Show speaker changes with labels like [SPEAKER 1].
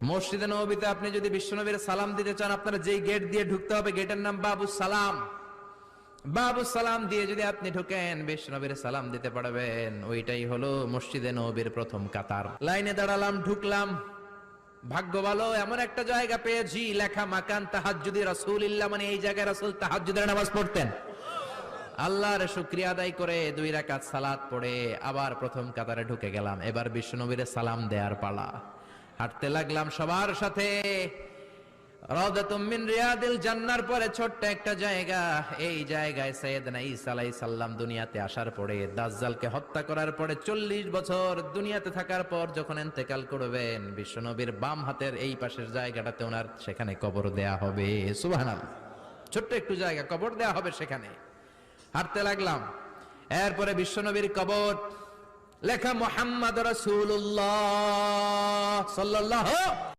[SPEAKER 1] মসজিদে নববীতে আপনি যদি বিশ্বনবীর সালাম দিতে চান, আপনারা যেই গেট দিয়ে ঢুকতে হবে, গেটের নাম বাবুস সালাম। বাবুস সালাম দিয়ে যদি আপনি ঢুকেন, বিশ্বনবীর সালাম দিতে পারবেন। ওইটাই হলো মসজিদে নববীর প্রথম কাতার। লাইনে দাঁড়ালাম, ঢুকলাম। ভাগ্য ভালো, এমন একটা জায়গা পেয়েছি লেখা মাকান তাহাজ্জুদি রাসূলিল্লাহ, মানে এই জায়গায় রাসূল তাহাজ্জুদের নামাজ পড়তেন। আল্লাহর শুকরিয়া আদায় করে 2 রাকাত সালাত পড়ে আবার প্রথম কাতারে ঢুকে গেলাম। এবার বিশ্বনবীর সালাম দেওয়ার পালা। হাঁটতে লাগলাম সবার সাথে। রাউদাতুম মিন রিয়াদিল জান্নার পরে ছোট্ট একটা জায়গা, এই জায়গায় সাইয়েদনা ঈসা আলাইহিস সালাম দুনিয়াতে আসার পরে, দাজ্জালকে হত্যা করার পরে 40 বছর দুনিয়াতে থাকার পর যখন ইন্তেকাল করবেন, বিশ্বনবীর বাম হাতের এই পাশের জায়গাটাতে ওনার সেখানে কবর দেয়া হবে। সুবহানাল্লাহ, ছোট্ট একটু জায়গা, কবর দেয়া হবে সেখানে। হাঁটতে লাগলাম, এরপরে বিশ্বনবীর কবর, লেখা মুহাম্মদ রাসূলুল্লাহ সাল্লাল্লাহু